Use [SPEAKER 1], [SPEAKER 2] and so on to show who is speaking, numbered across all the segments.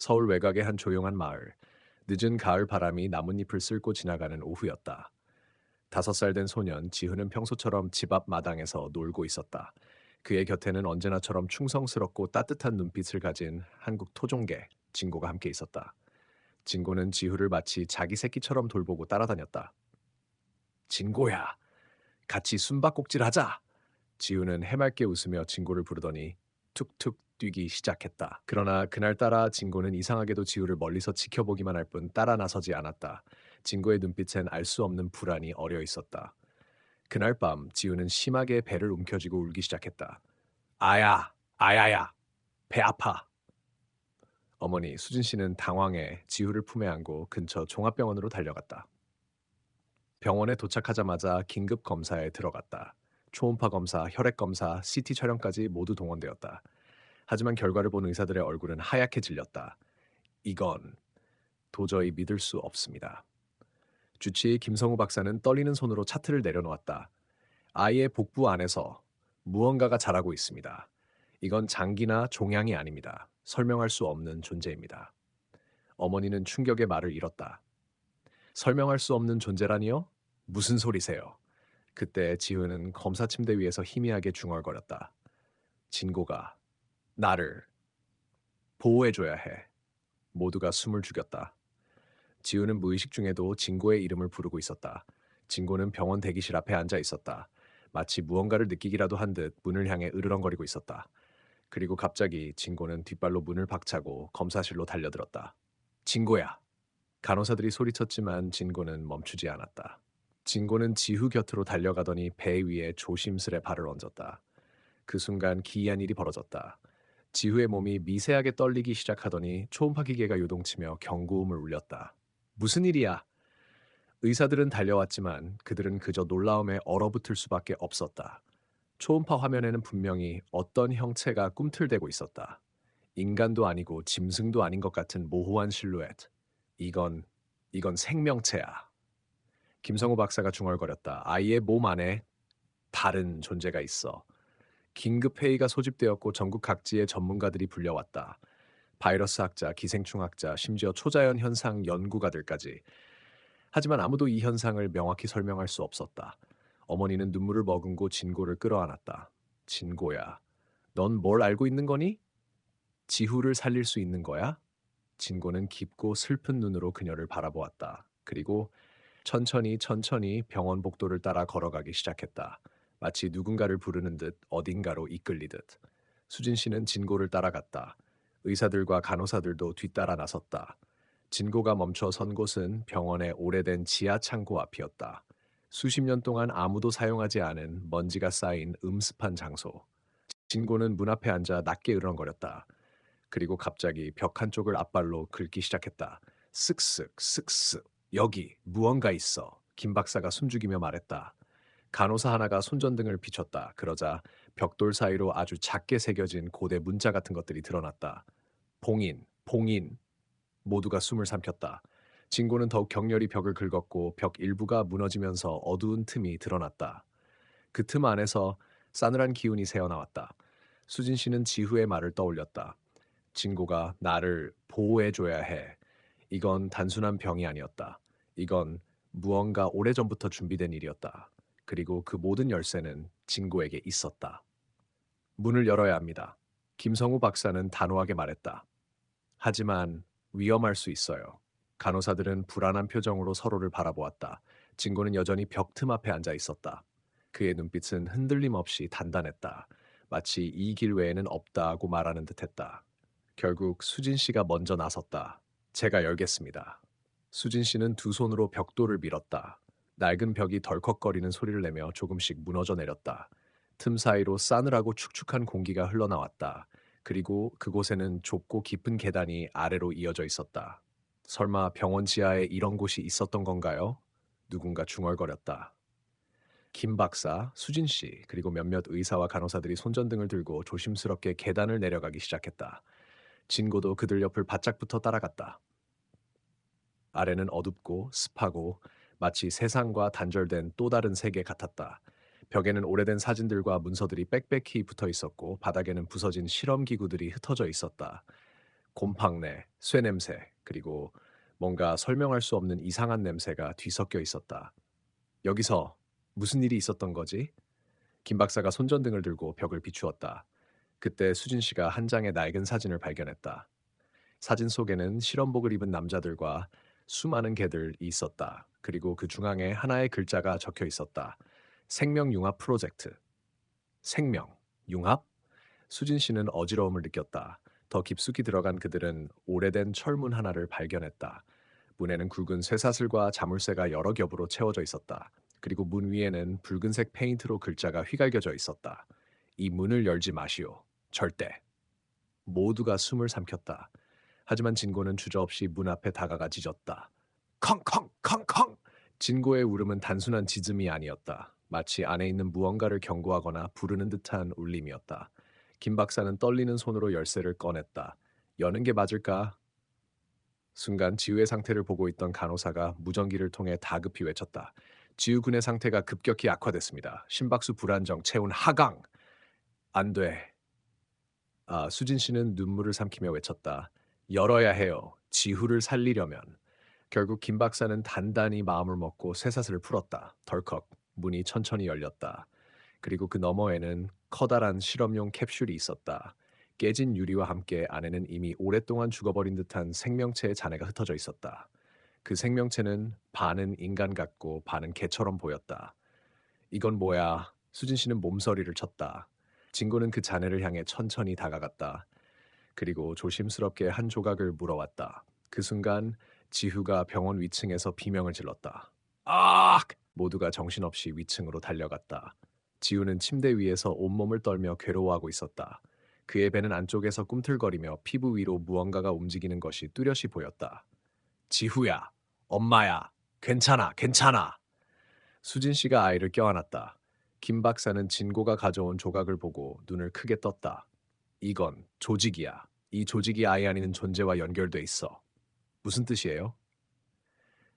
[SPEAKER 1] 서울 외곽의 한 조용한 마을. 늦은 가을 바람이 나뭇잎을 쓸고 지나가는 오후였다. 5살 된 소년 지훈은 평소처럼 집 앞 마당에서 놀고 있었다. 그의 곁에는 언제나처럼 충성스럽고 따뜻한 눈빛을 가진 한국 토종개 진고가 함께 있었다. 진고는 지후를 마치 자기 새끼처럼 돌보고 따라다녔다. 진고야, 같이 숨바꼭질하자. 지우는 해맑게 웃으며 진고를 부르더니 툭툭 뛰기 시작했다. 그러나 그날따라 진고는 이상하게도 지우를 멀리서 지켜보기만 할 뿐 따라 나서지 않았다. 진고의 눈빛엔 알 수 없는 불안이 어려 있었다. 그날 밤 지우는 심하게 배를 움켜쥐고 울기 시작했다. 아야, 아야야, 배 아파. 어머니 수진 씨는 당황해 지우를 품에 안고 근처 종합병원으로 달려갔다. 병원에 도착하자마자 긴급 검사에 들어갔다. 초음파 검사, 혈액 검사, CT 촬영까지 모두 동원되었다. 하지만 결과를 본 의사들의 얼굴은 하얗게 질렸다. 이건 도저히 믿을 수 없습니다. 주치의 김성우 박사는 떨리는 손으로 차트를 내려놓았다. 아이의 복부 안에서 무언가가 자라고 있습니다. 이건 장기나 종양이 아닙니다. 설명할 수 없는 존재입니다. 어머니는 충격의 말을 잃었다. 설명할 수 없는 존재라니요? 무슨 소리세요? 그때 지훈은 검사 침대 위에서 희미하게 중얼거렸다. 진고가 나를 보호해줘야 해. 모두가 숨을 죽였다. 지훈은 무의식 중에도 진고의 이름을 부르고 있었다. 진고는 병원 대기실 앞에 앉아 있었다. 마치 무언가를 느끼기라도 한 듯 문을 향해 으르렁거리고 있었다. 그리고 갑자기 진고는 뒷발로 문을 박차고 검사실로 달려들었다. 진고야! 간호사들이 소리쳤지만 진고는 멈추지 않았다. 진고는 지후 곁으로 달려가더니 배 위에 조심스레 발을 얹었다. 그 순간 기이한 일이 벌어졌다. 지후의 몸이 미세하게 떨리기 시작하더니 초음파 기계가 요동치며 경고음을 울렸다. 무슨 일이야? 의사들은 달려왔지만 그들은 그저 놀라움에 얼어붙을 수밖에 없었다. 초음파 화면에는 분명히 어떤 형체가 꿈틀대고 있었다. 인간도 아니고 짐승도 아닌 것 같은 모호한 실루엣. 이건, 이건 생명체야. 김성우 박사가 중얼거렸다. 아이의 몸 안에 다른 존재가 있어. 긴급 회의가 소집되었고 전국 각지의 전문가들이 불려왔다. 바이러스 학자, 기생충 학자, 심지어 초자연 현상 연구가들까지. 하지만 아무도 이 현상을 명확히 설명할 수 없었다. 어머니는 눈물을 머금고 진고를 끌어안았다. 진고야, 넌 뭘 알고 있는 거니? 지후를 살릴 수 있는 거야? 진고는 깊고 슬픈 눈으로 그녀를 바라보았다. 그리고 천천히 병원 복도를 따라 걸어가기 시작했다. 마치 누군가를 부르는 듯 어딘가로 이끌리듯. 수진 씨는 진고를 따라갔다. 의사들과 간호사들도 뒤따라 나섰다. 진고가 멈춰 선 곳은 병원의 오래된 지하 창고 앞이었다. 수십 년 동안 아무도 사용하지 않은 먼지가 쌓인 음습한 장소. 진고는 문 앞에 앉아 낮게 으렁거렸다. 그리고 갑자기 벽 한쪽을 앞발로 긁기 시작했다. 쓱쓱 쓱쓱 여기 무언가 있어. 김 박사가 숨죽이며 말했다. 간호사 하나가 손전등을 비췄다. 그러자 벽돌 사이로 아주 작게 새겨진 고대 문자 같은 것들이 드러났다. 봉인, 봉인. 모두가 숨을 삼켰다. 진고는 더욱 격렬히 벽을 긁었고 벽 일부가 무너지면서 어두운 틈이 드러났다. 그 틈 안에서 싸늘한 기운이 새어나왔다. 수진 씨는 지후의 말을 떠올렸다. 진고가 나를 보호해줘야 해. 이건 단순한 병이 아니었다. 이건 무언가 오래전부터 준비된 일이었다. 그리고 그 모든 열쇠는 진고에게 있었다. 문을 열어야 합니다. 김성우 박사는 단호하게 말했다. 하지만 위험할 수 있어요. 간호사들은 불안한 표정으로 서로를 바라보았다. 진고는 여전히 벽 틈 앞에 앉아 있었다. 그의 눈빛은 흔들림 없이 단단했다. 마치 이 길 외에는 없다고 말하는 듯했다. 결국 수진 씨가 먼저 나섰다. 제가 열겠습니다. 수진 씨는 두 손으로 벽돌을 밀었다. 낡은 벽이 덜컥거리는 소리를 내며 조금씩 무너져 내렸다. 틈 사이로 싸늘하고 축축한 공기가 흘러나왔다. 그리고 그곳에는 좁고 깊은 계단이 아래로 이어져 있었다. 설마 병원 지하에 이런 곳이 있었던 건가요? 누군가 중얼거렸다. 김 박사, 수진 씨, 그리고 몇몇 의사와 간호사들이 손전등을 들고 조심스럽게 계단을 내려가기 시작했다. 진고도 그들 옆을 바짝 붙어 따라갔다. 아래는 어둡고 습하고 마치 세상과 단절된 또 다른 세계 같았다. 벽에는 오래된 사진들과 문서들이 빽빽히 붙어 있었고 바닥에는 부서진 실험 기구들이 흩어져 있었다. 곰팡내, 쇠냄새, 그리고 뭔가 설명할 수 없는 이상한 냄새가 뒤섞여 있었다. 여기서 무슨 일이 있었던 거지? 김 박사가 손전등을 들고 벽을 비추었다. 그때 수진 씨가 한 장의 낡은 사진을 발견했다. 사진 속에는 실험복을 입은 남자들과 수많은 개들이 있었다. 그리고 그 중앙에 하나의 글자가 적혀 있었다. 생명융합 프로젝트. 생명, 융합? 수진 씨는 어지러움을 느꼈다. 더 깊숙이 들어간 그들은 오래된 철문 하나를 발견했다. 문에는 굵은 쇠사슬과 자물쇠가 여러 겹으로 채워져 있었다. 그리고 문 위에는 붉은색 페인트로 글자가 휘갈겨져 있었다. 이 문을 열지 마시오. 절대. 모두가 숨을 삼켰다. 하지만 진고는 주저없이 문 앞에 다가가 짖었다. 컹컹 컹컹. 진고의 울음은 단순한 짖음이 아니었다. 마치 안에 있는 무언가를 경고하거나 부르는 듯한 울림이었다. 김 박사는 떨리는 손으로 열쇠를 꺼냈다. 여는 게 맞을까? 순간 지우의 상태를 보고 있던 간호사가 무전기를 통해 다급히 외쳤다. 지우 군의 상태가 급격히 악화됐습니다. 심박수 불안정, 체온 하강. 안 돼. 수진 씨는 눈물을 삼키며 외쳤다. 열어야 해요. 지후를 살리려면. 결국 김 박사는 단단히 마음을 먹고 쇠사슬을 풀었다. 덜컥 문이 천천히 열렸다. 그리고 그 너머에는 커다란 실험용 캡슐이 있었다. 깨진 유리와 함께 안에는 이미 오랫동안 죽어버린 듯한 생명체의 잔해가 흩어져 있었다. 그 생명체는 반은 인간 같고 반은 개처럼 보였다. 이건 뭐야? 수진 씨는 몸서리를 쳤다. 진고는 그 잔해를 향해 천천히 다가갔다. 그리고 조심스럽게 한 조각을 물어왔다. 그 순간 지후가 병원 위층에서 비명을 질렀다. 아! 모두가 정신없이 위층으로 달려갔다. 지우는 침대 위에서 온몸을 떨며 괴로워하고 있었다. 그의 배는 안쪽에서 꿈틀거리며 피부 위로 무언가가 움직이는 것이 뚜렷이 보였다. 지후야, 엄마야, 괜찮아, 괜찮아. 수진 씨가 아이를 껴안았다. 김 박사는 진고가 가져온 조각을 보고 눈을 크게 떴다. 이건 조직이야. 이 조직이 아이 안에 존재와 연결돼 있어. 무슨 뜻이에요?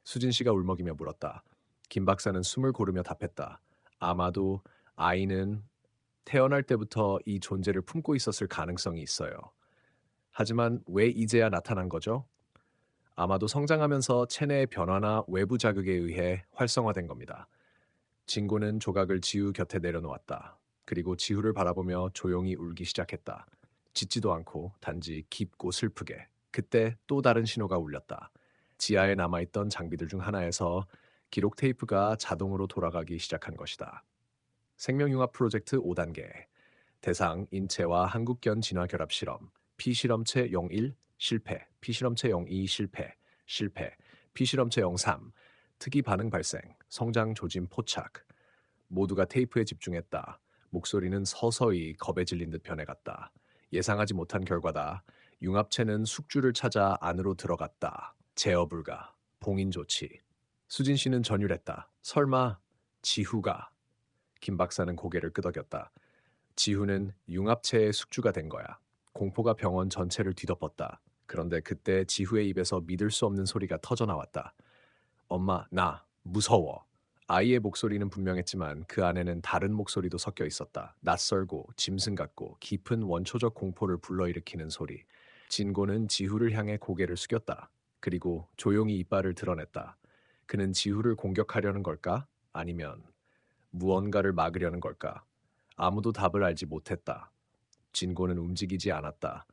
[SPEAKER 1] 수진 씨가 울먹이며 물었다. 김 박사는 숨을 고르며 답했다. 아마도 아이는 태어날 때부터 이 존재를 품고 있었을 가능성이 있어요. 하지만 왜 이제야 나타난 거죠? 아마도 성장하면서 체내의 변화나 외부 자극에 의해 활성화된 겁니다. 진고는 조각을 지우 곁에 내려놓았다. 그리고 지우를 바라보며 조용히 울기 시작했다. 짖지도 않고 단지 깊고 슬프게. 그때 또 다른 신호가 울렸다. 지하에 남아있던 장비들 중 하나에서 기록 테이프가 자동으로 돌아가기 시작한 것이다. 생명융합 프로젝트 5단계. 대상 인체와 한국견 진화 결합 실험. 피실험체 01 실패. 피실험체 02 실패. 실패. 피실험체 03 특이 반응 발생. 성장 조짐 포착. 모두가 테이프에 집중했다. 목소리는 서서히 겁에 질린 듯 변해갔다. 예상하지 못한 결과다. 융합체는 숙주를 찾아 안으로 들어갔다. 제어 불가. 봉인 조치. 수진 씨는 전율했다. 설마 지후가. 김 박사는 고개를 끄덕였다. 지후는 융합체의 숙주가 된 거야. 공포가 병원 전체를 뒤덮었다. 그런데 그때 지후의 입에서 믿을 수 없는 소리가 터져 나왔다. 엄마, 나 무서워. 아이의 목소리는 분명했지만 그 안에는 다른 목소리도 섞여 있었다. 낯설고 짐승 같고 깊은 원초적 공포를 불러일으키는 소리. 진고는 지후를 향해 고개를 숙였다. 그리고 조용히 이빨을 드러냈다. 그는 지후를 공격하려는 걸까? 아니면 무언가를 막으려는 걸까? 아무도 답을 알지 못했다. 진고는 움직이지 않았다.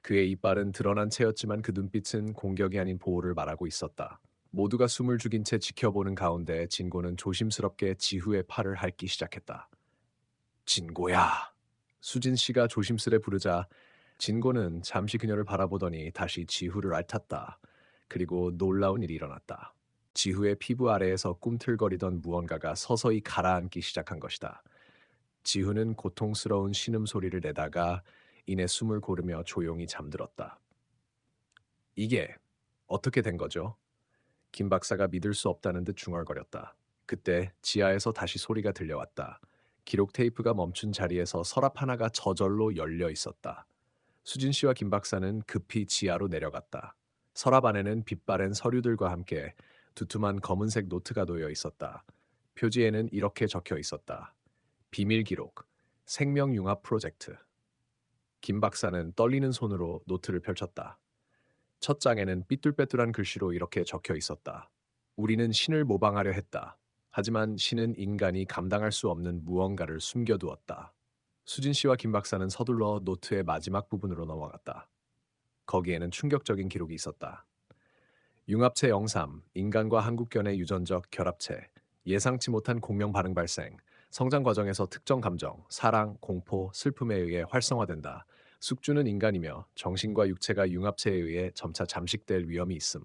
[SPEAKER 1] 그의 이빨은 드러난 채였지만 그 눈빛은 공격이 아닌 보호를 말하고 있었다. 모두가 숨을 죽인 채 지켜보는 가운데 진고는 조심스럽게 지후의 팔을 핥기 시작했다. 진고야. 수진 씨가 조심스레 부르자 진고는 잠시 그녀를 바라보더니 다시 지후를 핥았다. 그리고 놀라운 일이 일어났다. 지후의 피부 아래에서 꿈틀거리던 무언가가 서서히 가라앉기 시작한 것이다. 지후는 고통스러운 신음소리를 내다가 이내 숨을 고르며 조용히 잠들었다. 이게 어떻게 된 거죠? 김 박사가 믿을 수 없다는 듯 중얼거렸다. 그때 지하에서 다시 소리가 들려왔다. 기록 테이프가 멈춘 자리에서 서랍 하나가 저절로 열려 있었다. 수진 씨와 김 박사는 급히 지하로 내려갔다. 서랍 안에는 빛바랜 서류들과 함께 두툼한 검은색 노트가 놓여 있었다. 표지에는 이렇게 적혀 있었다. 비밀 기록, 생명융합 프로젝트. 김 박사는 떨리는 손으로 노트를 펼쳤다. 첫 장에는 삐뚤빼뚤한 글씨로 이렇게 적혀 있었다. 우리는 신을 모방하려 했다. 하지만 신은 인간이 감당할 수 없는 무언가를 숨겨두었다. 수진 씨와 김 박사는 서둘러 노트의 마지막 부분으로 넘어갔다. 거기에는 충격적인 기록이 있었다. 융합체 03, 인간과 한국견의 유전적 결합체, 예상치 못한 공명 반응 발생, 성장 과정에서 특정 감정, 사랑, 공포, 슬픔에 의해 활성화된다. 숙주는 인간이며 정신과 육체가 융합체에 의해 점차 잠식될 위험이 있음.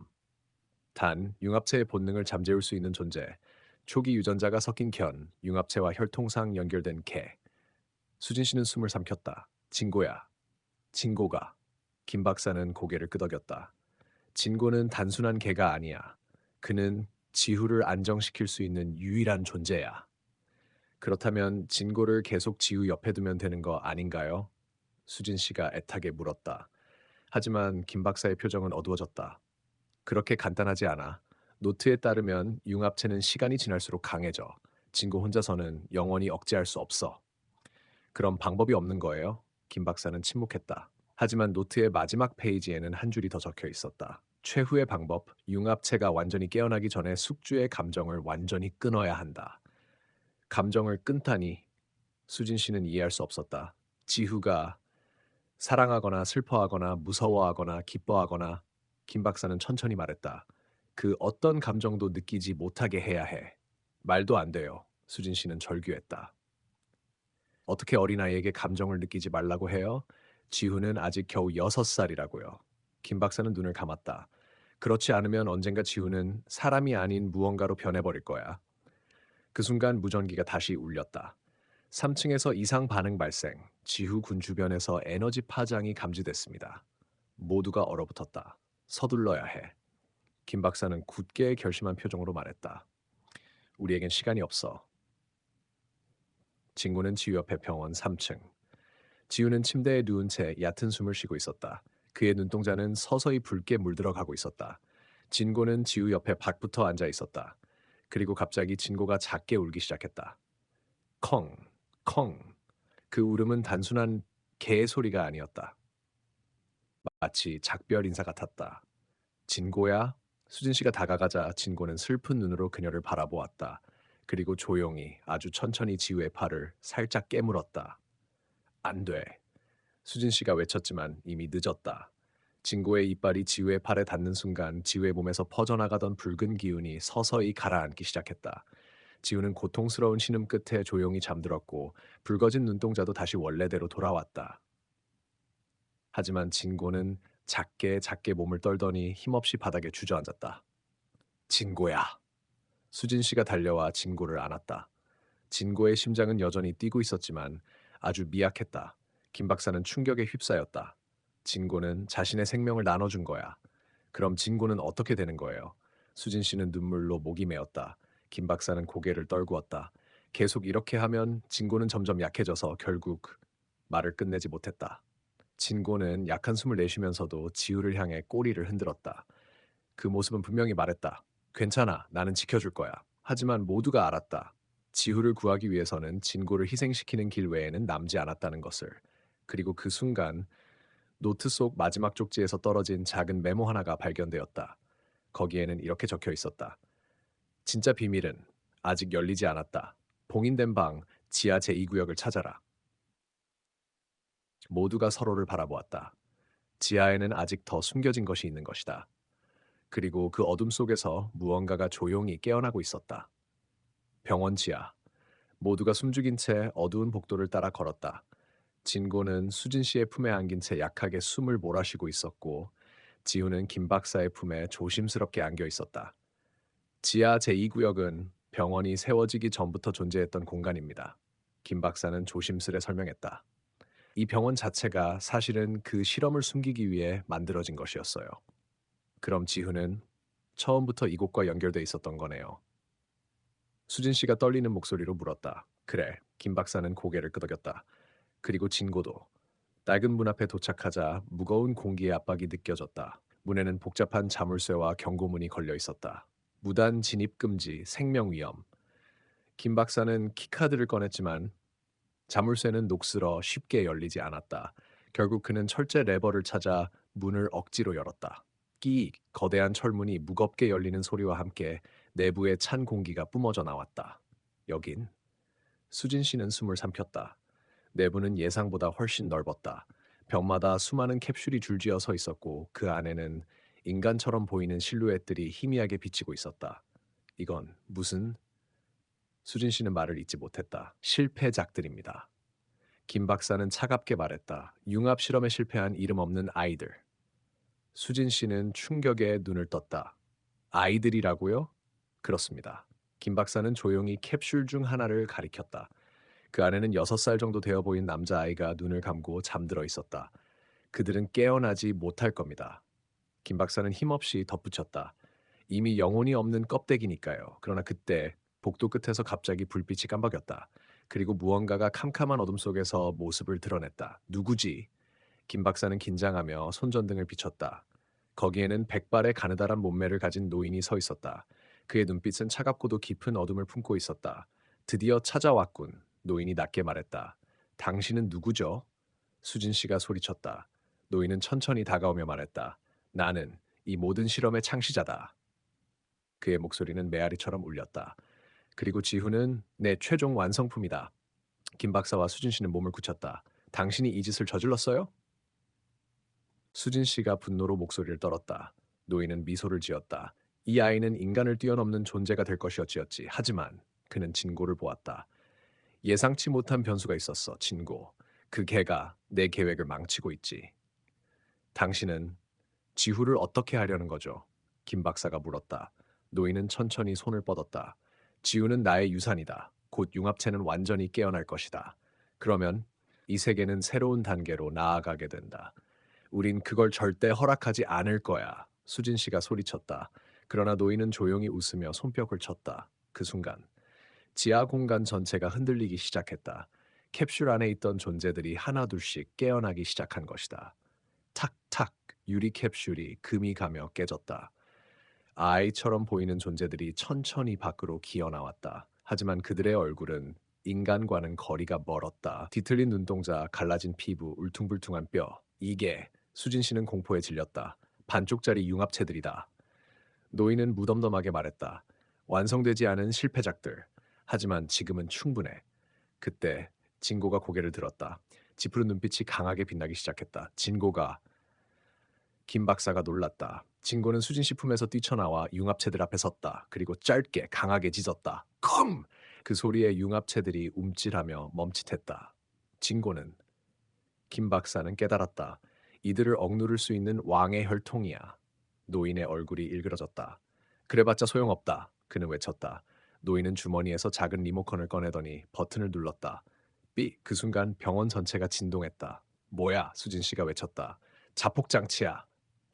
[SPEAKER 1] 단, 융합체의 본능을 잠재울 수 있는 존재, 초기 유전자가 섞인 견, 융합체와 혈통상 연결된 개. 수진 씨는 숨을 삼켰다. 진고야. 진고가. 김 박사는 고개를 끄덕였다. 진고는 단순한 개가 아니야. 그는 지후를 안정시킬 수 있는 유일한 존재야. 그렇다면 진고를 계속 지후 옆에 두면 되는 거 아닌가요? 수진 씨가 애타게 물었다. 하지만 김 박사의 표정은 어두워졌다. 그렇게 간단하지 않아. 노트에 따르면 융합체는 시간이 지날수록 강해져. 진고 혼자서는 영원히 억제할 수 없어. 그럼 방법이 없는 거예요? 김 박사는 침묵했다. 하지만 노트의 마지막 페이지에는 한 줄이 더 적혀 있었다. 최후의 방법, 융합체가 완전히 깨어나기 전에 숙주의 감정을 완전히 끊어야 한다. 감정을 끊다니 수진 씨는 이해할 수 없었다. 지후가 사랑하거나 슬퍼하거나 무서워하거나 기뻐하거나 김 박사는 천천히 말했다. 그 어떤 감정도 느끼지 못하게 해야 해. 말도 안 돼요. 수진 씨는 절규했다. 어떻게 어린아이에게 감정을 느끼지 말라고 해요? 지후는 아직 겨우 6살이라고요. 김 박사는 눈을 감았다. 그렇지 않으면 언젠가 지후는 사람이 아닌 무언가로 변해버릴 거야. 그 순간 무전기가 다시 울렸다. 3층에서 이상 반응 발생, 지후 군 주변에서 에너지 파장이 감지됐습니다. 모두가 얼어붙었다. 서둘러야 해. 김 박사는 굳게 결심한 표정으로 말했다. 우리에겐 시간이 없어. 진구는 지우 옆에 병원 3층. 지우는 침대에 누운 채 얕은 숨을 쉬고 있었다. 그의 눈동자는 서서히 붉게 물들어가고 있었다. 진고는 지우 옆에 박붙어 앉아 있었다. 그리고 갑자기 진고가 작게 울기 시작했다. 컹, 컹. 그 울음은 단순한 개의 소리가 아니었다. 마치 작별 인사 같았다. 진고야? 수진 씨가 다가가자 진고는 슬픈 눈으로 그녀를 바라보았다. 그리고 조용히 아주 천천히 지우의 팔을 살짝 깨물었다. 안 돼. 수진 씨가 외쳤지만 이미 늦었다. 진고의 이빨이 지우의 팔에 닿는 순간 지우의 몸에서 퍼져나가던 붉은 기운이 서서히 가라앉기 시작했다. 지우는 고통스러운 신음 끝에 조용히 잠들었고 붉어진 눈동자도 다시 원래대로 돌아왔다. 하지만 진고는 작게 작게 몸을 떨더니 힘없이 바닥에 주저앉았다. 진고야. 수진 씨가 달려와 진고를 안았다. 진고의 심장은 여전히 뛰고 있었지만 아주 미약했다. 김 박사는 충격에 휩싸였다. 진고는 자신의 생명을 나눠준 거야. 그럼 진고는 어떻게 되는 거예요? 수진 씨는 눈물로 목이 메었다. 김 박사는 고개를 떨구었다. 계속 이렇게 하면 진고는 점점 약해져서 결국 말을 끝내지 못했다. 진고는 약한 숨을 내쉬면서도 지우를 향해 꼬리를 흔들었다. 그 모습은 분명히 말했다. 괜찮아, 나는 지켜줄 거야. 하지만 모두가 알았다. 지후를 구하기 위해서는 진고를 희생시키는 길 외에는 남지 않았다는 것을. 그리고 그 순간 노트 속 마지막 쪽지에서 떨어진 작은 메모 하나가 발견되었다. 거기에는 이렇게 적혀 있었다. 진짜 비밀은 아직 열리지 않았다. 봉인된 방 지하 제2구역을 찾아라. 모두가 서로를 바라보았다. 지하에는 아직 더 숨겨진 것이 있는 것이다. 그리고 그 어둠 속에서 무언가가 조용히 깨어나고 있었다. 병원 지하. 모두가 숨죽인 채 어두운 복도를 따라 걸었다. 진고는 수진 씨의 품에 안긴 채 약하게 숨을 몰아쉬고 있었고, 지우는 김 박사의 품에 조심스럽게 안겨 있었다. 지하 제2구역은 병원이 세워지기 전부터 존재했던 공간입니다. 김 박사는 조심스레 설명했다. 이 병원 자체가 사실은 그 실험을 숨기기 위해 만들어진 것이었어요. 그럼 지후는 처음부터 이곳과 연결돼 있었던 거네요. 수진 씨가 떨리는 목소리로 물었다. 그래, 김 박사는 고개를 끄덕였다. 그리고 진고도. 낡은 문 앞에 도착하자 무거운 공기의 압박이 느껴졌다. 문에는 복잡한 자물쇠와 경고문이 걸려 있었다. 무단 진입 금지, 생명 위험. 김 박사는 키카드를 꺼냈지만 자물쇠는 녹슬어 쉽게 열리지 않았다. 결국 그는 철제 레버를 찾아 문을 억지로 열었다. 끼익! 거대한 철문이 무겁게 열리는 소리와 함께 내부의 찬 공기가 뿜어져 나왔다. 여긴 수진 씨는 숨을 삼켰다. 내부는 예상보다 훨씬 넓었다. 벽마다 수많은 캡슐이 줄지어 서 있었고 그 안에는 인간처럼 보이는 실루엣들이 희미하게 비치고 있었다. 이건 무슨? 수진 씨는 말을 잇지 못했다. 실패작들입니다. 김 박사는 차갑게 말했다. 융합 실험에 실패한 이름 없는 아이들. 수진 씨는 충격에 눈을 떴다. 아이들이라고요? 그렇습니다. 김 박사는 조용히 캡슐 중 하나를 가리켰다. 그 안에는 6살 정도 되어 보인 남자아이가 눈을 감고 잠들어 있었다. 그들은 깨어나지 못할 겁니다. 김 박사는 힘없이 덧붙였다. 이미 영혼이 없는 껍데기니까요. 그러나 그때 복도 끝에서 갑자기 불빛이 깜박였다. 그리고 무언가가 캄캄한 어둠 속에서 모습을 드러냈다. 누구지? 김 박사는 긴장하며 손전등을 비췄다. 거기에는 백발의 가느다란 몸매를 가진 노인이 서 있었다. 그의 눈빛은 차갑고도 깊은 어둠을 품고 있었다. 드디어 찾아왔군. 노인이 낮게 말했다. 당신은 누구죠? 수진 씨가 소리쳤다. 노인은 천천히 다가오며 말했다. 나는 이 모든 실험의 창시자다. 그의 목소리는 메아리처럼 울렸다. 그리고 지후는 내 최종 완성품이다. 김 박사와 수진 씨는 몸을 굳혔다. 당신이 이 짓을 저질렀어요? 수진 씨가 분노로 목소리를 떨었다. 노인은 미소를 지었다. 이 아이는 인간을 뛰어넘는 존재가 될 것이었지였지. 하지만 그는 진고를 보았다. 예상치 못한 변수가 있었어, 진고. 그 개가 내 계획을 망치고 있지. 당신은 지후를 어떻게 하려는 거죠? 김 박사가 물었다. 노인은 천천히 손을 뻗었다. 지후는 나의 유산이다. 곧 융합체는 완전히 깨어날 것이다. 그러면 이 세계는 새로운 단계로 나아가게 된다. 우린 그걸 절대 허락하지 않을 거야. 수진 씨가 소리쳤다. 그러나 노인은 조용히 웃으며 손뼉을 쳤다. 그 순간 지하 공간 전체가 흔들리기 시작했다. 캡슐 안에 있던 존재들이 하나둘씩 깨어나기 시작한 것이다. 탁탁 유리 캡슐이 금이 가며 깨졌다. 아이처럼 보이는 존재들이 천천히 밖으로 기어나왔다. 하지만 그들의 얼굴은 인간과는 거리가 멀었다. 뒤틀린 눈동자, 갈라진 피부, 울퉁불퉁한 뼈. 이게 수진 씨는 공포에 질렸다. 반쪽짜리 융합체들이다. 노인은 무덤덤하게 말했다. 완성되지 않은 실패작들. 하지만 지금은 충분해. 그때 진고가 고개를 들었다. 짙은 눈빛이 강하게 빛나기 시작했다. 진고가 김 박사가 놀랐다. 진고는 수진 씨 품에서 뛰쳐나와 융합체들 앞에 섰다. 그리고 짧게 강하게 짖었다. 컴! 그 소리에 융합체들이 움찔하며 멈칫했다. 진고는 김 박사는 깨달았다. 이들을 억누를 수 있는 왕의 혈통이야. 노인의 얼굴이 일그러졌다. 그래봤자 소용없다. 그는 외쳤다. 노인은 주머니에서 작은 리모컨을 꺼내더니 버튼을 눌렀다. 삐! 그 순간 병원 전체가 진동했다. 뭐야? 수진 씨가 외쳤다. 자폭장치야.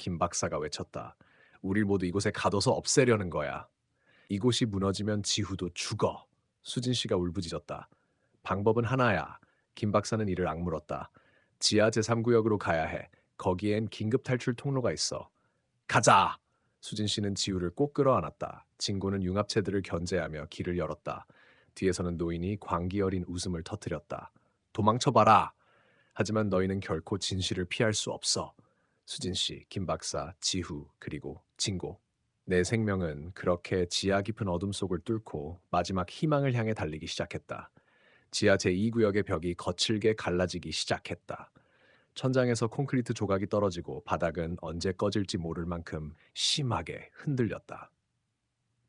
[SPEAKER 1] 김 박사가 외쳤다. 우릴 모두 이곳에 가둬서 없애려는 거야. 이곳이 무너지면 지후도 죽어. 수진 씨가 울부짖었다. 방법은 하나야. 김 박사는 이를 악물었다. 지하 제3구역으로 가야 해. 거기엔 긴급 탈출 통로가 있어. 가자! 수진 씨는 지우를 꼭 끌어안았다. 진고는 융합체들을 견제하며 길을 열었다. 뒤에서는 노인이 광기 어린 웃음을 터뜨렸다. 도망쳐봐라! 하지만 너희는 결코 진실을 피할 수 없어. 수진 씨, 김 박사, 지후, 그리고 진고. 내 생명은 그렇게 지하 깊은 어둠 속을 뚫고 마지막 희망을 향해 달리기 시작했다. 지하 제2구역의 벽이 거칠게 갈라지기 시작했다. 천장에서 콘크리트 조각이 떨어지고 바닥은 언제 꺼질지 모를 만큼 심하게 흔들렸다.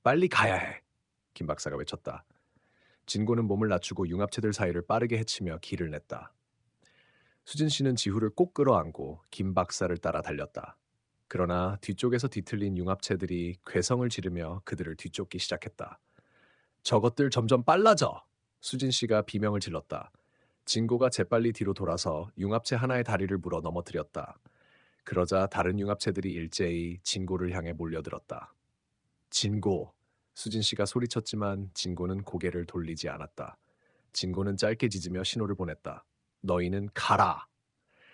[SPEAKER 1] 빨리 가야 해. 김 박사가 외쳤다. 진고는 몸을 낮추고 융합체들 사이를 빠르게 헤치며 길을 냈다. 수진 씨는 지후를 꼭 끌어안고 김 박사를 따라 달렸다. 그러나 뒤쪽에서 뒤틀린 융합체들이 괴성을 지르며 그들을 뒤쫓기 시작했다. 저것들 점점 빨라져! 수진 씨가 비명을 질렀다. 진고가 재빨리 뒤로 돌아서 융합체 하나의 다리를 물어 넘어뜨렸다. 그러자 다른 융합체들이 일제히 진고를 향해 몰려들었다. 진고! 수진 씨가 소리쳤지만 진고는 고개를 돌리지 않았다. 진고는 짧게 짖으며 신호를 보냈다. 너희는 가라!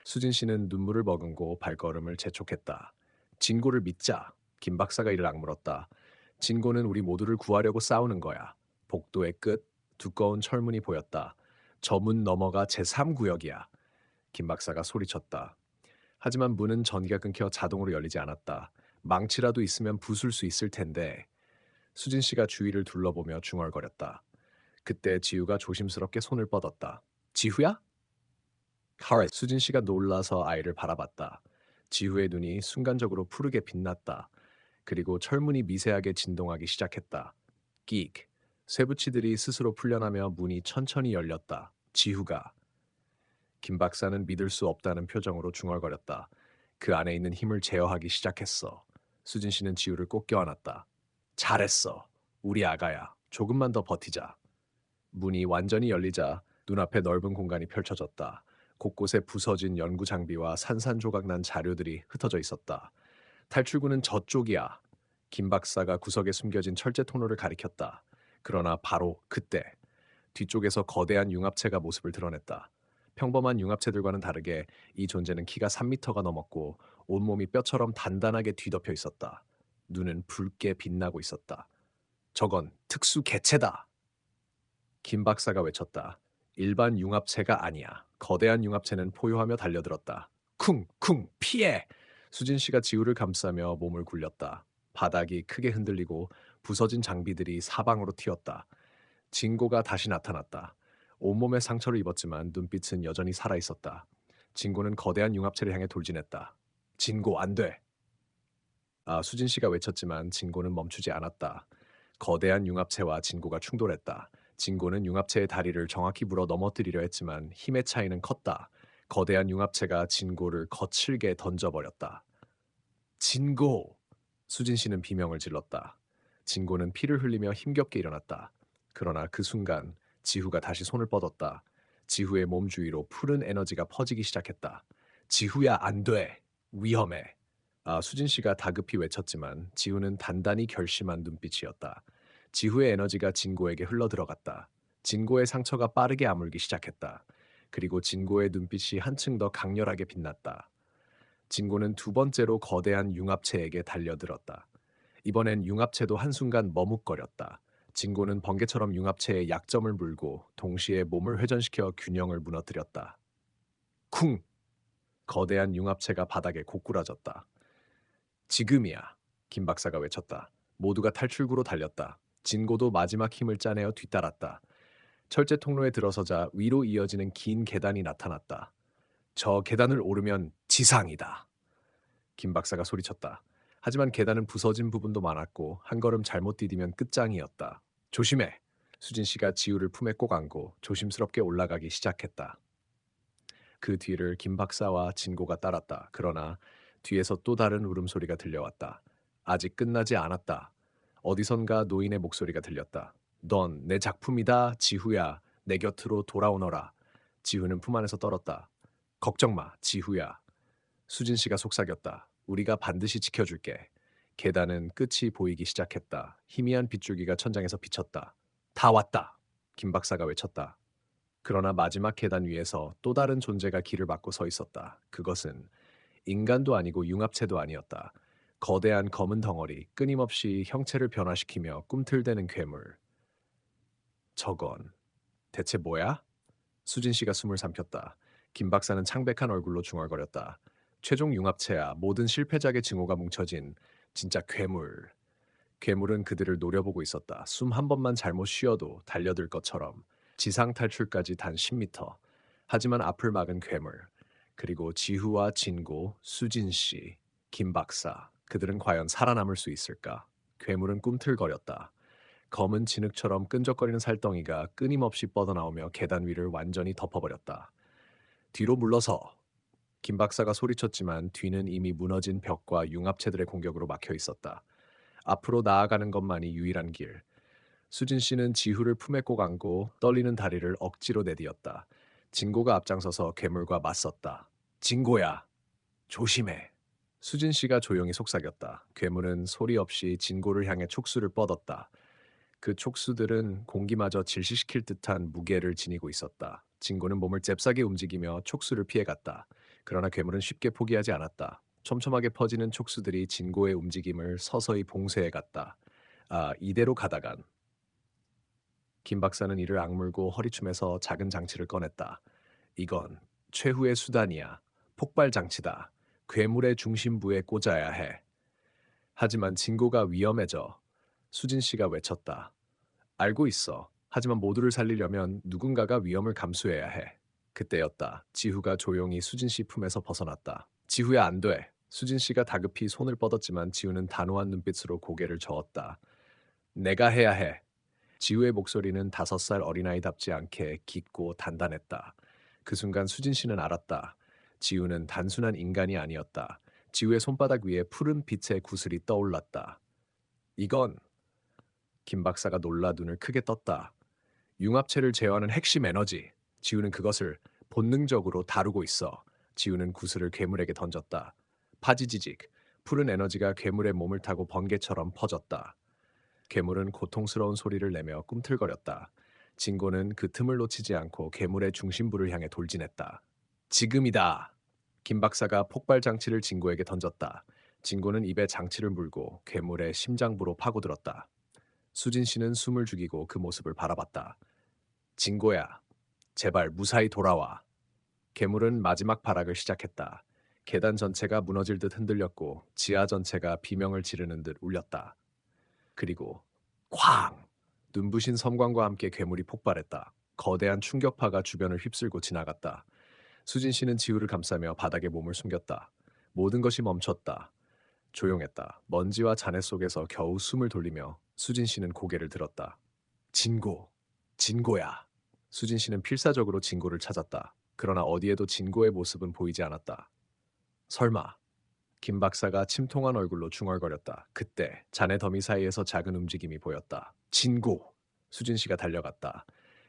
[SPEAKER 1] 수진 씨는 눈물을 머금고 발걸음을 재촉했다. 진고를 믿자. 김 박사가 이를 악물었다. 진고는 우리 모두를 구하려고 싸우는 거야. 복도의 끝, 두꺼운 철문이 보였다. 저 문 너머가 제3구역이야. 김 박사가 소리쳤다. 하지만 문은 전기가 끊겨 자동으로 열리지 않았다. 망치라도 있으면 부술 수 있을 텐데. 수진 씨가 주위를 둘러보며 중얼거렸다. 그때 지우가 조심스럽게 손을 뻗었다. 지후야? 카레. 수진 씨가 놀라서 아이를 바라봤다. 지후의 눈이 순간적으로 푸르게 빛났다. 그리고 철문이 미세하게 진동하기 시작했다. 끽. 쇠붙이들이 스스로 풀려나며 문이 천천히 열렸다. 지후가. 김 박사는 믿을 수 없다는 표정으로 중얼거렸다. 그 안에 있는 힘을 제어하기 시작했어. 수진 씨는 지우를 꼭 껴안았다. 잘했어. 우리 아가야. 조금만 더 버티자. 문이 완전히 열리자 눈앞에 넓은 공간이 펼쳐졌다. 곳곳에 부서진 연구 장비와 산산조각 난 자료들이 흩어져 있었다. 탈출구는 저쪽이야. 김 박사가 구석에 숨겨진 철제 통로를 가리켰다. 그러나 바로 그때 뒤쪽에서 거대한 융합체가 모습을 드러냈다. 평범한 융합체들과는 다르게 이 존재는 키가 3미터가 넘었고 온몸이 뼈처럼 단단하게 뒤덮여 있었다. 눈은 붉게 빛나고 있었다. 저건 특수 개체다. 김 박사가 외쳤다. 일반 융합체가 아니야. 거대한 융합체는 포효하며 달려들었다. 쿵쿵 피해! 수진 씨가 지우를 감싸며 몸을 굴렸다. 바닥이 크게 흔들리고 부서진 장비들이 사방으로 튀었다. 진고가 다시 나타났다. 온몸에 상처를 입었지만 눈빛은 여전히 살아있었다. 진고는 거대한 융합체를 향해 돌진했다. 진고 안 돼! 수진 씨가 외쳤지만 진고는 멈추지 않았다. 거대한 융합체와 진고가 충돌했다. 진고는 융합체의 다리를 정확히 물어 넘어뜨리려 했지만 힘의 차이는 컸다. 거대한 융합체가 진고를 거칠게 던져버렸다. 진고! 수진 씨는 비명을 질렀다. 진고는 피를 흘리며 힘겹게 일어났다. 그러나 그 순간 지후가 다시 손을 뻗었다. 지후의 몸 주위로 푸른 에너지가 퍼지기 시작했다. 지후야 안 돼! 위험해! 수진 씨가 다급히 외쳤지만 지후는 단단히 결심한 눈빛이었다. 지후의 에너지가 진고에게 흘러들어갔다. 진고의 상처가 빠르게 아물기 시작했다. 그리고 진고의 눈빛이 한층 더 강렬하게 빛났다. 진고는 두 번째로 거대한 융합체에게 달려들었다. 이번엔 융합체도 한순간 머뭇거렸다. 진고는 번개처럼 융합체의 약점을 물고 동시에 몸을 회전시켜 균형을 무너뜨렸다. 쿵! 거대한 융합체가 바닥에 고꾸라졌다. 지금이야. 김 박사가 외쳤다. 모두가 탈출구로 달렸다. 진고도 마지막 힘을 짜내어 뒤따랐다. 철제 통로에 들어서자 위로 이어지는 긴 계단이 나타났다. 저 계단을 오르면 지상이다. 김 박사가 소리쳤다. 하지만 계단은 부서진 부분도 많았고 한 걸음 잘못 디디면 끝장이었다. 조심해. 수진 씨가 지우를 품에 꼭 안고 조심스럽게 올라가기 시작했다. 그 뒤를 김 박사와 진고가 따랐다. 그러나 뒤에서 또 다른 울음소리가 들려왔다. 아직 끝나지 않았다. 어디선가 노인의 목소리가 들렸다. 넌 내 작품이다, 지후야. 내 곁으로 돌아오너라. 지후는 품 안에서 떨었다. 걱정 마, 지후야. 수진 씨가 속삭였다. 우리가 반드시 지켜줄게. 계단은 끝이 보이기 시작했다. 희미한 빗줄기가 천장에서 비쳤다. 다 왔다. 김 박사가 외쳤다. 그러나 마지막 계단 위에서 또 다른 존재가 길을 막고 서 있었다. 그것은 인간도 아니고 융합체도 아니었다. 거대한 검은 덩어리, 끊임없이 형체를 변화시키며 꿈틀대는 괴물. 저건 대체 뭐야? 수진 씨가 숨을 삼켰다. 김 박사는 창백한 얼굴로 중얼거렸다. 최종 융합체야. 모든 실패작의 증오가 뭉쳐진 진짜 괴물. 괴물은 그들을 노려보고 있었다. 숨 한 번만 잘못 쉬어도 달려들 것처럼. 지상 탈출까지 단 10미터. 하지만 앞을 막은 괴물. 그리고 지후와 진고, 수진 씨, 김 박사. 그들은 과연 살아남을 수 있을까? 괴물은 꿈틀거렸다. 검은 진흙처럼 끈적거리는 살덩이가 끊임없이 뻗어나오며 계단 위를 완전히 덮어버렸다. 뒤로 물러서. 김 박사가 소리쳤지만 뒤는 이미 무너진 벽과 융합체들의 공격으로 막혀 있었다. 앞으로 나아가는 것만이 유일한 길. 수진 씨는 지후를 품에 꼭 안고 떨리는 다리를 억지로 내디뎠다. 진고가 앞장서서 괴물과 맞섰다. 진고야, 조심해. 수진 씨가 조용히 속삭였다. 괴물은 소리 없이 진고를 향해 촉수를 뻗었다. 그 촉수들은 공기마저 질식시킬 듯한 무게를 지니고 있었다. 진고는 몸을 잽싸게 움직이며 촉수를 피해갔다. 그러나 괴물은 쉽게 포기하지 않았다. 촘촘하게 퍼지는 촉수들이 진고의 움직임을 서서히 봉쇄해갔다. 이대로 가다간. 김 박사는 이를 악물고 허리춤에서 작은 장치를 꺼냈다. 이건 최후의 수단이야. 폭발 장치다. 괴물의 중심부에 꽂아야 해. 하지만 진고가 위험해져. 수진 씨가 외쳤다. 알고 있어. 하지만 모두를 살리려면 누군가가 위험을 감수해야 해. 그때였다. 지후가 조용히 수진 씨 품에서 벗어났다. 지후야 안 돼. 수진 씨가 다급히 손을 뻗었지만 지후는 단호한 눈빛으로 고개를 저었다. 내가 해야 해. 지우의 목소리는 5살 어린아이답지 않게 깊고 단단했다. 그 순간 수진 씨는 알았다. 지우는 단순한 인간이 아니었다. 지우의 손바닥 위에 푸른 빛의 구슬이 떠올랐다. 이건 김 박사가 놀라 눈을 크게 떴다. 융합체를 제어하는 핵심 에너지. 지우는 그것을 본능적으로 다루고 있어. 지우는 구슬을 괴물에게 던졌다. 파지지직. 푸른 에너지가 괴물의 몸을 타고 번개처럼 퍼졌다. 괴물은 고통스러운 소리를 내며 꿈틀거렸다. 진고는 그 틈을 놓치지 않고 괴물의 중심부를 향해 돌진했다. 지금이다. 김 박사가 폭발 장치를 진고에게 던졌다. 진고는 입에 장치를 물고 괴물의 심장부로 파고들었다. 수진 씨는 숨을 죽이고 그 모습을 바라봤다. 진고야, 제발 무사히 돌아와. 괴물은 마지막 발악을 시작했다. 계단 전체가 무너질 듯 흔들렸고 지하 전체가 비명을 지르는 듯 울렸다. 그리고 쾅! 눈부신 섬광과 함께 괴물이 폭발했다. 거대한 충격파가 주변을 휩쓸고 지나갔다. 수진 씨는 지우를 감싸며 바닥에 몸을 숨겼다. 모든 것이 멈췄다. 조용했다. 먼지와 잔해 속에서 겨우 숨을 돌리며 수진 씨는 고개를 들었다. 진고, 진고야. 수진 씨는 필사적으로 진고를 찾았다. 그러나 어디에도 진고의 모습은 보이지 않았다. 설마 김 박사가 침통한 얼굴로 중얼거렸다. 그때 잔해 더미 사이에서 작은 움직임이 보였다. 진고! 수진 씨가 달려갔다.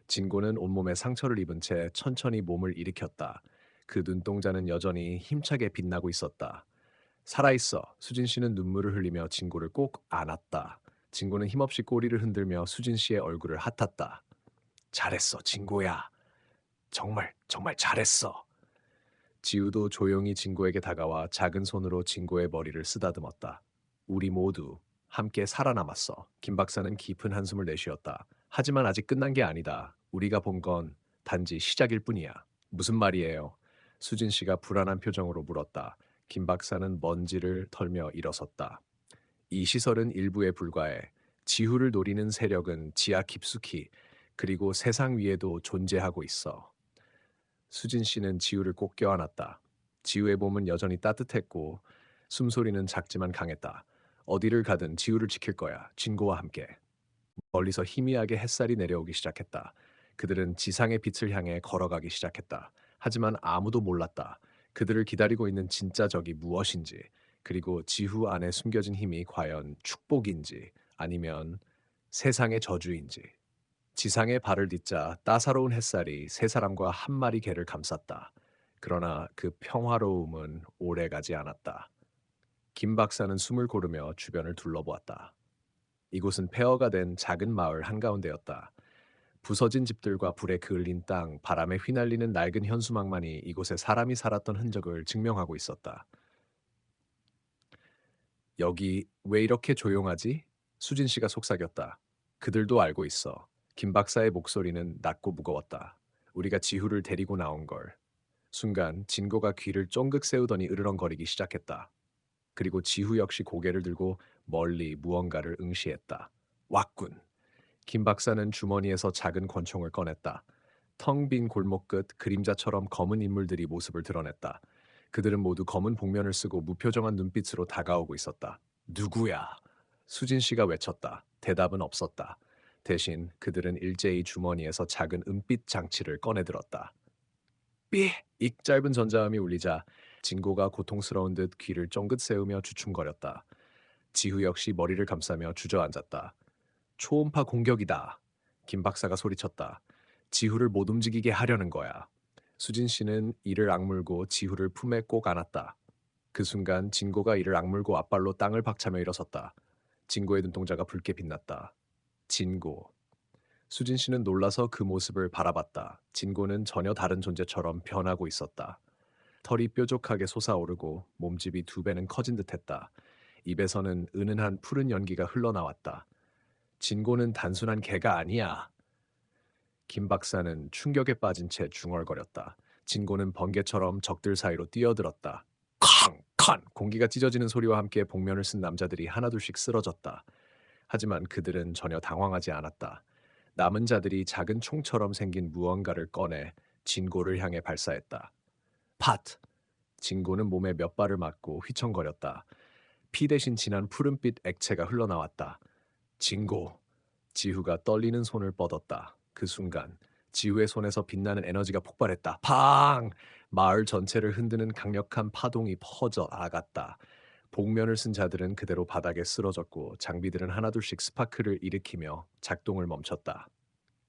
[SPEAKER 1] 진고는 온몸에 상처를 입은 채 천천히 몸을 일으켰다. 그 눈동자는 여전히 힘차게 빛나고 있었다. 살아있어. 수진 씨는 눈물을 흘리며 진고를 꼭 안았다. 진고는 힘없이 꼬리를 흔들며 수진 씨의 얼굴을 핫았다. 잘했어, 진고야. 정말, 정말 잘했어. 지우도 조용히 진고에게 다가와 작은 손으로 진고의 머리를 쓰다듬었다. 우리 모두 함께 살아남았어. 김 박사는 깊은 한숨을 내쉬었다. 하지만 아직 끝난 게 아니다. 우리가 본 건 단지 시작일 뿐이야. 무슨 말이에요? 수진 씨가 불안한 표정으로 물었다. 김 박사는 먼지를 털며 일어섰다. 이 시설은 일부에 불과해. 지후를 노리는 세력은 지하 깊숙이 그리고 세상 위에도 존재하고 있어. 수진 씨는 지우를 꼭 껴안았다. 지우의 몸은 여전히 따뜻했고 숨소리는 작지만 강했다. 어디를 가든 지우를 지킬 거야. 진고와 함께. 멀리서 희미하게 햇살이 내려오기 시작했다. 그들은 지상의 빛을 향해 걸어가기 시작했다. 하지만 아무도 몰랐다. 그들을 기다리고 있는 진짜 적이 무엇인지, 그리고 지후 안에 숨겨진 힘이 과연 축복인지 아니면 세상의 저주인지. 지상에 발을 딛자 따사로운 햇살이 세 사람과 한 마리 개를 감쌌다. 그러나 그 평화로움은 오래가지 않았다. 김 박사는 숨을 고르며 주변을 둘러보았다. 이곳은 폐허가 된 작은 마을 한가운데였다. 부서진 집들과 불에 그을린 땅, 바람에 휘날리는 낡은 현수막만이 이곳에 사람이 살았던 흔적을 증명하고 있었다. 여기 왜 이렇게 조용하지? 수진 씨가 속삭였다. 그들도 알고 있어. 김 박사의 목소리는 낮고 무거웠다. 우리가 지후를 데리고 나온 걸. 순간 진고가 귀를 쫑긋 세우더니 으르렁거리기 시작했다. 그리고 지후 역시 고개를 들고 멀리 무언가를 응시했다. 왔군. 김 박사는 주머니에서 작은 권총을 꺼냈다. 텅 빈 골목 끝 그림자처럼 검은 인물들이 모습을 드러냈다. 그들은 모두 검은 복면을 쓰고 무표정한 눈빛으로 다가오고 있었다. 누구야? 수진 씨가 외쳤다. 대답은 없었다. 대신 그들은 일제히 주머니에서 작은 은빛 장치를 꺼내들었다. 삐! 이 짧은 전자음이 울리자 진고가 고통스러운 듯 귀를 쫑긋 세우며 주춤거렸다. 지후 역시 머리를 감싸며 주저앉았다. 초음파 공격이다. 김 박사가 소리쳤다. 지후를 못 움직이게 하려는 거야. 수진 씨는 이를 악물고 지후를 품에 꼭 안았다. 그 순간 진고가 이를 악물고 앞발로 땅을 박차며 일어섰다. 진고의 눈동자가 붉게 빛났다. 진고. 수진 씨는 놀라서 그 모습을 바라봤다. 진고는 전혀 다른 존재처럼 변하고 있었다. 털이 뾰족하게 솟아오르고 몸집이 2배는 커진 듯했다. 입에서는 은은한 푸른 연기가 흘러나왔다. 진고는 단순한 개가 아니야. 김 박사는 충격에 빠진 채 중얼거렸다. 진고는 번개처럼 적들 사이로 뛰어들었다. 쾅! 칸! 공기가 찢어지는 소리와 함께 복면을 쓴 남자들이 하나둘씩 쓰러졌다. 하지만 그들은 전혀 당황하지 않았다. 남은 자들이 작은 총처럼 생긴 무언가를 꺼내 진고를 향해 발사했다. 팟! 진고는 몸에 몇 발을 맞고 휘청거렸다. 피 대신 진한 푸른빛 액체가 흘러나왔다. 진고! 지후가 떨리는 손을 뻗었다. 그 순간 지후의 손에서 빛나는 에너지가 폭발했다. 팡! 마을 전체를 흔드는 강력한 파동이 퍼져 나갔다. 복면을 쓴 자들은 그대로 바닥에 쓰러졌고 장비들은 하나둘씩 스파크를 일으키며 작동을 멈췄다.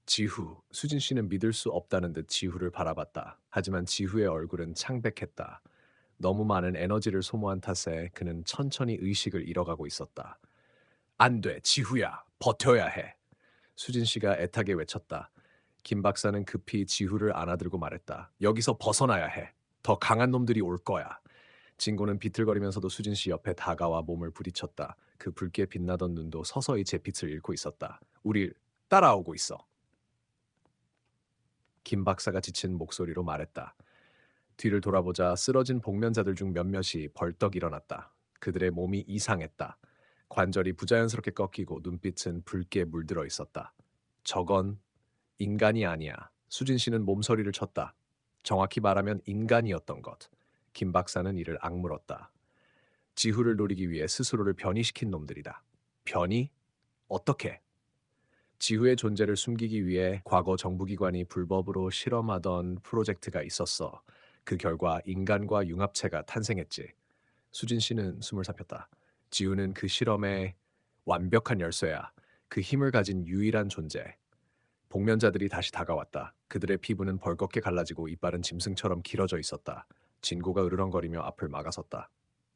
[SPEAKER 1] 지후, 수진 씨는 믿을 수 없다는 듯 지후를 바라봤다. 하지만 지후의 얼굴은 창백했다. 너무 많은 에너지를 소모한 탓에 그는 천천히 의식을 잃어가고 있었다. 안 돼, 지후야. 버텨야 해. 수진 씨가 애타게 외쳤다. 김 박사는 급히 지후를 안아들고 말했다. 여기서 벗어나야 해. 더 강한 놈들이 올 거야. 진고는 비틀거리면서도 수진 씨 옆에 다가와 몸을 부딪혔다. 그 붉게 빛나던 눈도 서서히 제 빛을 잃고 있었다. 우릴 따라오고 있어. 김 박사가 지친 목소리로 말했다. 뒤를 돌아보자 쓰러진 복면자들 중 몇몇이 벌떡 일어났다. 그들의 몸이 이상했다. 관절이 부자연스럽게 꺾이고 눈빛은 붉게 물들어 있었다. 저건 인간이 아니야. 수진 씨는 몸서리를 쳤다. 정확히 말하면 인간이었던 것. 김 박사는 이를 악물었다. 지후를 노리기 위해 스스로를 변이시킨 놈들이다. 변이? 어떻게? 지후의 존재를 숨기기 위해 과거 정부기관이 불법으로 실험하던 프로젝트가 있었어. 그 결과 인간과 융합체가 탄생했지. 수진 씨는 숨을 삼켰다. 지후는 그 실험의 완벽한 열쇠야. 그 힘을 가진 유일한 존재. 복면자들이 다시 다가왔다. 그들의 피부는 벌겋게 갈라지고 이빨은 짐승처럼 길어져 있었다. 진고가 으르렁거리며 앞을 막아섰다.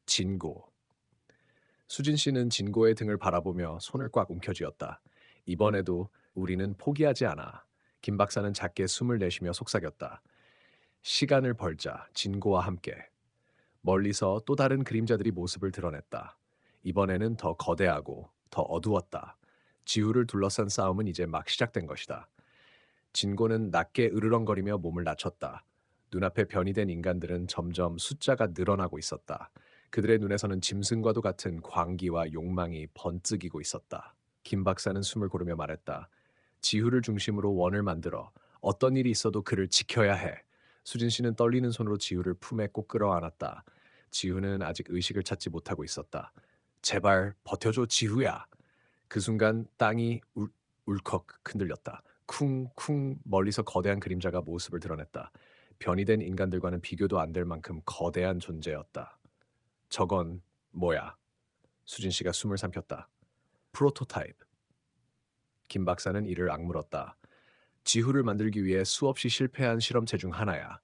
[SPEAKER 1] 진고. 수진 씨는 진고의 등을 바라보며 손을 꽉 움켜쥐었다. 이번에도 우리는 포기하지 않아. 김 박사는 작게 숨을 내쉬며 속삭였다. 시간을 벌자, 진고와 함께. 멀리서 또 다른 그림자들이 모습을 드러냈다. 이번에는 더 거대하고 더 어두웠다. 지후를 둘러싼 싸움은 이제 막 시작된 것이다. 진고는 낮게 으르렁거리며 몸을 낮췄다. 눈앞에 변이된 인간들은 점점 숫자가 늘어나고 있었다. 그들의 눈에서는 짐승과도 같은 광기와 욕망이 번뜩이고 있었다. 김 박사는 숨을 고르며 말했다. 지후를 중심으로 원을 만들어 어떤 일이 있어도 그를 지켜야 해. 수진 씨는 떨리는 손으로 지후를 품에 꼭 끌어안았다. 지후는 아직 의식을 찾지 못하고 있었다. 제발 버텨줘 지후야. 그 순간 땅이 울컥 흔들렸다. 쿵쿵 멀리서 거대한 그림자가 모습을 드러냈다. 변이된 인간들과는 비교도 안 될 만큼 거대한 존재였다. 저건 뭐야? 수진 씨가 숨을 삼켰다. 프로토타입. 김 박사는 이를 악물었다. 지후를 만들기 위해 수없이 실패한 실험체 중 하나야.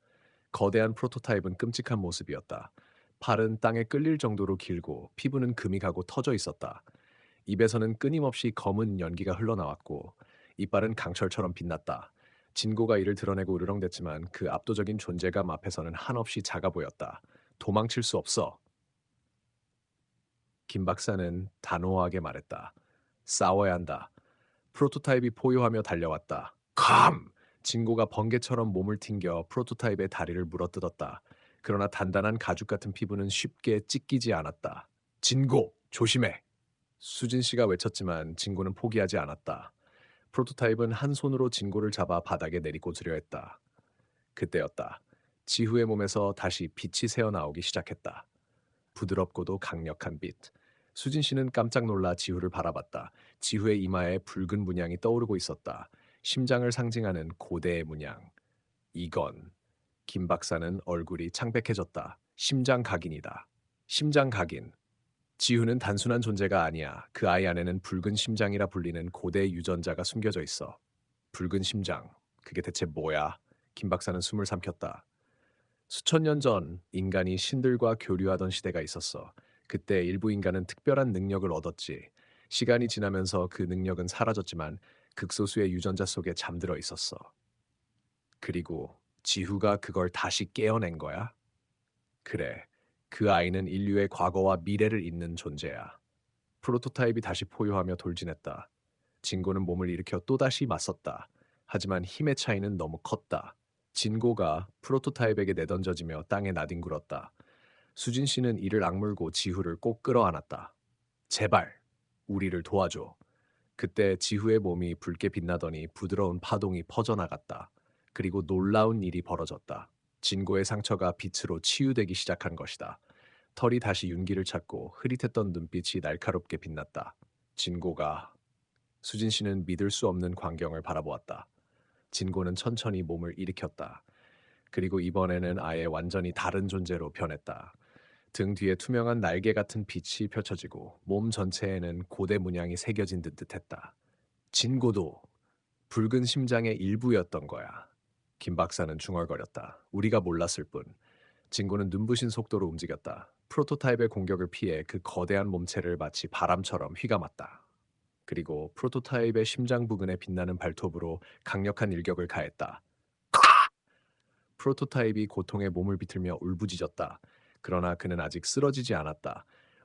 [SPEAKER 1] 거대한 프로토타입은 끔찍한 모습이었다. 팔은 땅에 끌릴 정도로 길고 피부는 금이 가고 터져 있었다. 입에서는 끊임없이 검은 연기가 흘러나왔고 이빨은 강철처럼 빛났다. 진고가 이를 드러내고 으르렁댔지만 그 압도적인 존재감 앞에서는 한없이 작아 보였다. 도망칠 수 없어. 김 박사는 단호하게 말했다. 싸워야 한다. 프로토타입이 포효하며 달려왔다. 감! 진고가 번개처럼 몸을 튕겨 프로토타입의 다리를 물어뜯었다. 그러나 단단한 가죽 같은 피부는 쉽게 찢기지 않았다. 진고! 조심해! 수진 씨가 외쳤지만 진고는 포기하지 않았다. 프로토타입은 한 손으로 진고를 잡아 바닥에 내리꽂으려 했다. 그때였다. 지후의 몸에서 다시 빛이 새어나오기 시작했다. 부드럽고도 강력한 빛. 수진 씨는 깜짝 놀라 지후를 바라봤다. 지후의 이마에 붉은 문양이 떠오르고 있었다. 심장을 상징하는 고대의 문양. 이건 김 박사는 얼굴이 창백해졌다. 심장 각인이다. 심장 각인. 지후는 단순한 존재가 아니야. 그 아이 안에는 붉은 심장이라 불리는 고대 유전자가 숨겨져 있어. 붉은 심장. 그게 대체 뭐야? 김 박사는 숨을 삼켰다. 수천 년 전 인간이 신들과 교류하던 시대가 있었어. 그때 일부 인간은 특별한 능력을 얻었지. 시간이 지나면서 그 능력은 사라졌지만 극소수의 유전자 속에 잠들어 있었어. 그리고 지후가 그걸 다시 깨어낸 거야? 그래. 그 아이는 인류의 과거와 미래를 잇는 존재야. 프로토타입이 다시 포효하며 돌진했다. 진고는 몸을 일으켜 또다시 맞섰다. 하지만 힘의 차이는 너무 컸다. 진고가 프로토타입에게 내던져지며 땅에 나뒹굴었다. 수진 씨는 이를 악물고 지후를 꼭 끌어안았다. 제발, 우리를 도와줘. 그때 지후의 몸이 붉게 빛나더니 부드러운 파동이 퍼져나갔다. 그리고 놀라운 일이 벌어졌다. 진고의 상처가 빛으로 치유되기 시작한 것이다. 털이 다시 윤기를 찾고 흐릿했던 눈빛이 날카롭게 빛났다. 진고가 수진 씨는 믿을 수 없는 광경을 바라보았다. 진고는 천천히 몸을 일으켰다. 그리고 이번에는 아예 완전히 다른 존재로 변했다. 등 뒤에 투명한 날개 같은 빛이 펼쳐지고 몸 전체에는 고대 문양이 새겨진 듯했다. 진고도 붉은 심장의 일부였던 거야. 김 박사는 중얼거렸다. 우리가 몰랐을 뿐. 진고는 눈부신 속도로 움직였다. 프로토타입의 공격을 피해 그 거대한 몸체를 마치 바람처럼 휘감았다. 그리고 프로토타입의 심장 부근에 빛나는 발톱으로 강력한 일격을 가했다. 프로토타입이 고통에 몸을 비틀며 울부짖었다. 그러나 그는 아직 쓰러지지 않았다.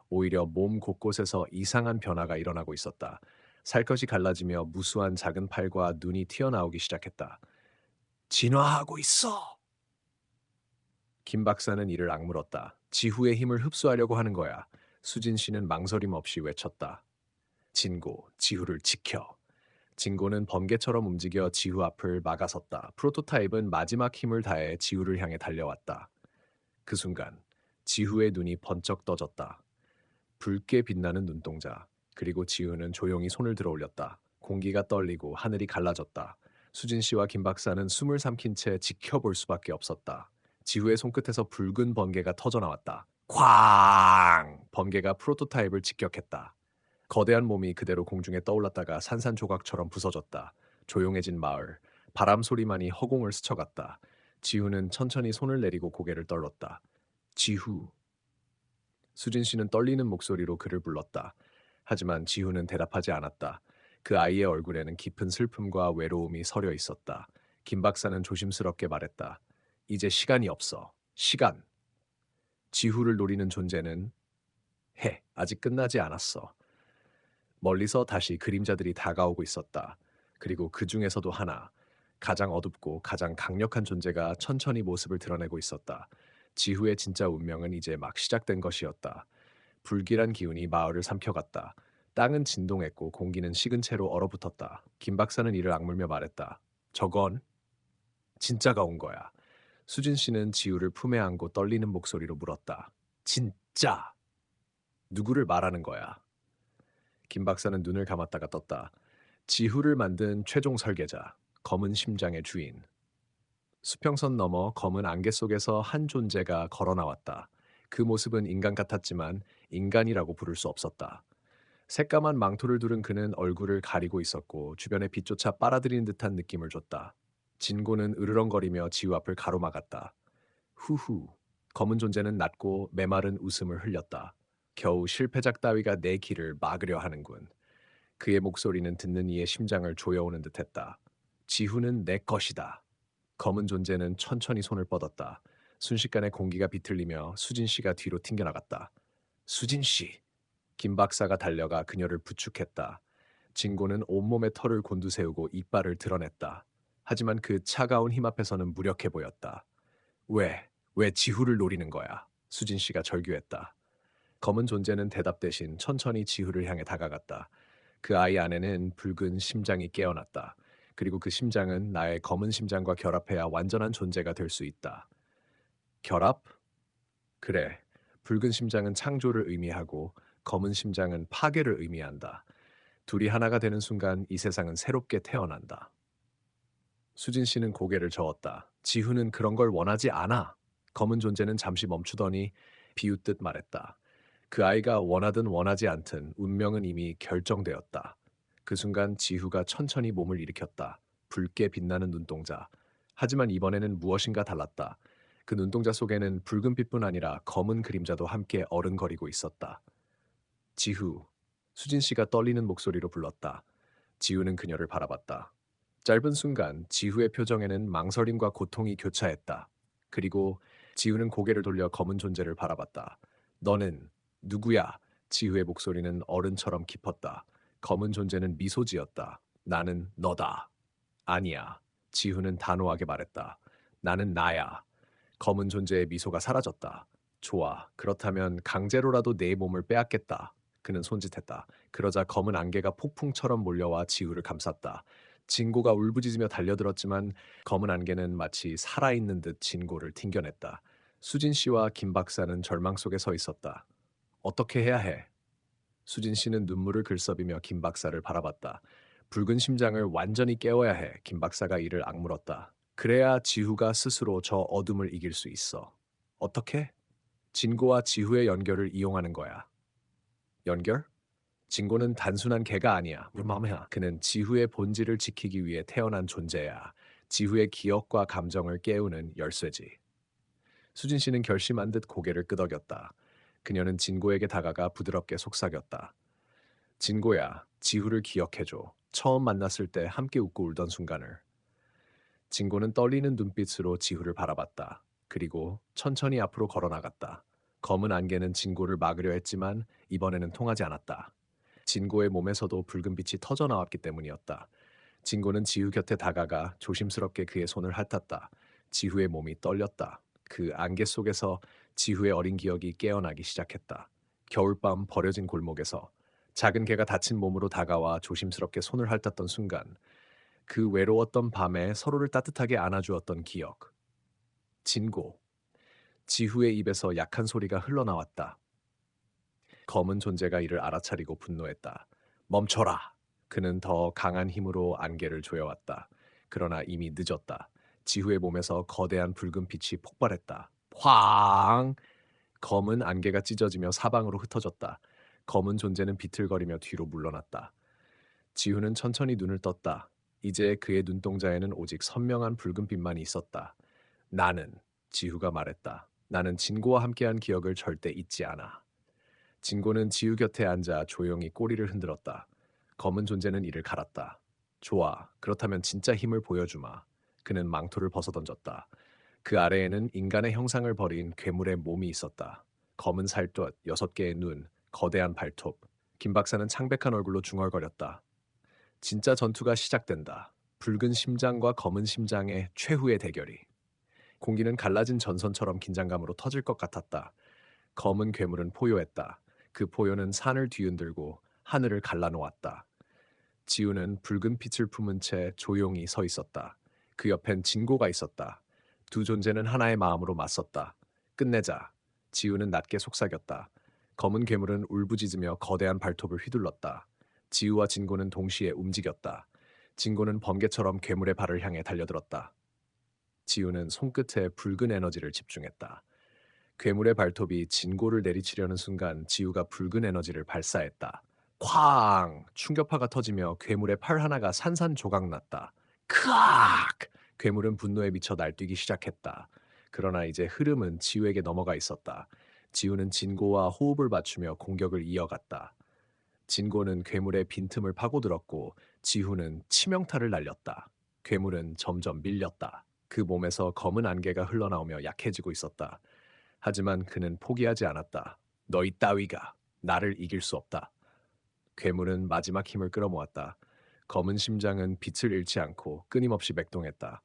[SPEAKER 1] 오히려 몸 곳곳에서 이상한 변화가 일어나고 있었다. 살갗이 갈라지며 무수한 작은 팔과 눈이 튀어나오기 시작했다. 진화하고 있어! 김 박사는 이를 악물었다. 지후의 힘을 흡수하려고 하는 거야. 수진 씨는 망설임 없이 외쳤다. 진고, 지후를 지켜. 진고는 번개처럼 움직여 지후 앞을 막아섰다. 프로토타입은 마지막 힘을 다해 지후를 향해 달려왔다. 그 순간 지후의 눈이 번쩍 떠졌다. 붉게 빛나는 눈동자. 그리고 지후는 조용히 손을 들어 올렸다. 공기가 떨리고 하늘이 갈라졌다. 수진 씨와 김 박사는 숨을 삼킨 채 지켜볼 수밖에 없었다. 지후의 손끝에서 붉은 번개가 터져나왔다. 쾅! 번개가 프로토타입을 직격했다. 거대한 몸이 그대로 공중에 떠올랐다가 산산조각처럼 부서졌다. 조용해진 마을. 바람 소리만이 허공을 스쳐갔다. 지후는 천천히 손을 내리고 고개를 떨렀다. 지후. 수진 씨는 떨리는 목소리로 그를 불렀다. 하지만 지후는 대답하지 않았다. 그 아이의 얼굴에는 깊은 슬픔과 외로움이 서려 있었다. 김 박사는 조심스럽게 말했다. 이제 시간이 없어. 시간. 지후를 노리는 존재는 아직 끝나지 않았어. 멀리서 다시 그림자들이 다가오고 있었다. 그리고 그 중에서도 하나, 가장 어둡고 가장 강력한 존재가 천천히 모습을 드러내고 있었다. 지후의 진짜 운명은 이제 막 시작된 것이었다. 불길한 기운이 마을을 삼켜갔다. 땅은 진동했고 공기는 식은 채로 얼어붙었다. 김 박사는 이를 악물며 말했다. 저건 진짜가 온 거야. 수진 씨는 지우를 품에 안고 떨리는 목소리로 물었다. 진짜! 누구를 말하는 거야? 김 박사는 눈을 감았다가 떴다. 지후를 만든 최종 설계자, 검은 심장의 주인. 수평선 너머 검은 안개 속에서 한 존재가 걸어 나왔다. 그 모습은 인간 같았지만 인간이라고 부를 수 없었다. 새까만 망토를 두른 그는 얼굴을 가리고 있었고 주변의 빛조차 빨아들이는 듯한 느낌을 줬다. 진고는 으르렁거리며 지우 앞을 가로막았다. 후후. 검은 존재는 낮고 메마른 웃음을 흘렸다. 겨우 실패작 따위가 내 길을 막으려 하는군. 그의 목소리는 듣는 이의 심장을 조여오는 듯했다. 지후는 내 것이다. 검은 존재는 천천히 손을 뻗었다. 순식간에 공기가 비틀리며 수진 씨가 뒤로 튕겨나갔다. 수진 씨! 김 박사가 달려가 그녀를 부축했다. 진고는 온몸에 털을 곤두세우고 이빨을 드러냈다. 하지만 그 차가운 힘 앞에서는 무력해 보였다. 왜 지후를 노리는 거야? 수진 씨가 절규했다. 검은 존재는 대답 대신 천천히 지후를 향해 다가갔다. 그 아이 안에는 붉은 심장이 깨어났다. 그리고 그 심장은 나의 검은 심장과 결합해야 완전한 존재가 될 수 있다. 결합? 그래. 붉은 심장은 창조를 의미하고 검은 심장은 파괴를 의미한다. 둘이 하나가 되는 순간 이 세상은 새롭게 태어난다. 수진 씨는 고개를 저었다. 지후는 그런 걸 원하지 않아. 검은 존재는 잠시 멈추더니 비웃듯 말했다. 그 아이가 원하든 원하지 않든 운명은 이미 결정되었다. 그 순간 지후가 천천히 몸을 일으켰다. 붉게 빛나는 눈동자. 하지만 이번에는 무엇인가 달랐다. 그 눈동자 속에는 붉은 빛뿐 아니라 검은 그림자도 함께 어른거리고 있었다. 지후. 수진 씨가 떨리는 목소리로 불렀다. 지후는 그녀를 바라봤다. 짧은 순간 지후의 표정에는 망설임과 고통이 교차했다. 그리고 지후는 고개를 돌려 검은 존재를 바라봤다. 너는 누구야? 지후의 목소리는 어른처럼 깊었다. 검은 존재는 미소 지었다. 나는 너다. 아니야. 지후는 단호하게 말했다. 나는 나야. 검은 존재의 미소가 사라졌다. 좋아. 그렇다면 강제로라도 내 몸을 빼앗겠다. 그는 손짓했다. 그러자 검은 안개가 폭풍처럼 몰려와 지우를 감쌌다. 진고가 울부짖으며 달려들었지만 검은 안개는 마치 살아있는 듯 진고를 튕겨냈다. 수진 씨와 김 박사는 절망 속에 서 있었다. 어떻게 해야 해? 수진 씨는 눈물을 글썽이며 김 박사를 바라봤다. 붉은 심장을 완전히 깨워야 해. 김 박사가 이를 악물었다. 그래야 지후가 스스로 저 어둠을 이길 수 있어. 어떻게? 진고와 지후의 연결을 이용하는 거야. 연결? 진고는 단순한 개가 아니야. 맘야. 그는 지후의 본질을 지키기 위해 태어난 존재야. 지후의 기억과 감정을 깨우는 열쇠지. 수진 씨는 결심한 듯 고개를 끄덕였다. 그녀는 진고에게 다가가 부드럽게 속삭였다. 진고야, 지후를 기억해줘. 처음 만났을 때 함께 웃고 울던 순간을. 진고는 떨리는 눈빛으로 지후를 바라봤다. 그리고 천천히 앞으로 걸어나갔다. 검은 안개는 진고를 막으려 했지만 이번에는 통하지 않았다. 진고의 몸에서도 붉은 빛이 터져 나왔기 때문이었다. 진고는 지후 곁에 다가가 조심스럽게 그의 손을 핥았다. 지후의 몸이 떨렸다. 그 안개 속에서 지후의 어린 기억이 깨어나기 시작했다. 겨울밤 버려진 골목에서 작은 개가 다친 몸으로 다가와 조심스럽게 손을 핥았던 순간 그 외로웠던 밤에 서로를 따뜻하게 안아주었던 기억. 진고. 지후의 입에서 약한 소리가 흘러나왔다. 검은 존재가 이를 알아차리고 분노했다. 멈춰라. 그는 더 강한 힘으로 안개를 조여왔다. 그러나 이미 늦었다. 지후의 몸에서 거대한 붉은 빛이 폭발했다. 황! 검은 안개가 찢어지며 사방으로 흩어졌다. 검은 존재는 비틀거리며 뒤로 물러났다. 지후는 천천히 눈을 떴다. 이제 그의 눈동자에는 오직 선명한 붉은 빛만 있었다. 나는, 지후가 말했다. 나는 진고와 함께한 기억을 절대 잊지 않아. 진고는 지우 곁에 앉아 조용히 꼬리를 흔들었다. 검은 존재는 이를 갈았다. 좋아, 그렇다면 진짜 힘을 보여주마. 그는 망토를 벗어던졌다. 그 아래에는 인간의 형상을 버린 괴물의 몸이 있었다. 검은 살갗, 6개의 눈, 거대한 발톱. 김 박사는 창백한 얼굴로 중얼거렸다. 진짜 전투가 시작된다. 붉은 심장과 검은 심장의 최후의 대결이. 공기는 갈라진 전선처럼 긴장감으로 터질 것 같았다. 검은 괴물은 포효했다. 그 포효는 산을 뒤흔들고 하늘을 갈라놓았다. 지우는 붉은 빛을 품은 채 조용히 서 있었다. 그 옆엔 진고가 있었다. 두 존재는 하나의 마음으로 맞섰다. 끝내자. 지우는 낮게 속삭였다. 검은 괴물은 울부짖으며 거대한 발톱을 휘둘렀다. 지우와 진고는 동시에 움직였다. 진고는 번개처럼 괴물의 발을 향해 달려들었다. 지우는 손끝에 붉은 에너지를 집중했다. 괴물의 발톱이 진고를 내리치려는 순간 지우가 붉은 에너지를 발사했다. 쾅! 충격파가 터지며 괴물의 팔 하나가 산산조각 났다. 크악! 괴물은 분노에 미쳐 날뛰기 시작했다. 그러나 이제 흐름은 지우에게 넘어가 있었다. 지우는 진고와 호흡을 맞추며 공격을 이어갔다. 진고는 괴물의 빈틈을 파고들었고 지후는 치명타를 날렸다. 괴물은 점점 밀렸다. 그 몸에서 검은 안개가 흘러나오며 약해지고 있었다. 하지만 그는 포기하지 않았다. 너희 따위가 나를 이길 수 없다. 괴물은 마지막 힘을 끌어모았다. 검은 심장은 빛을 잃지 않고 끊임없이 맥동했다.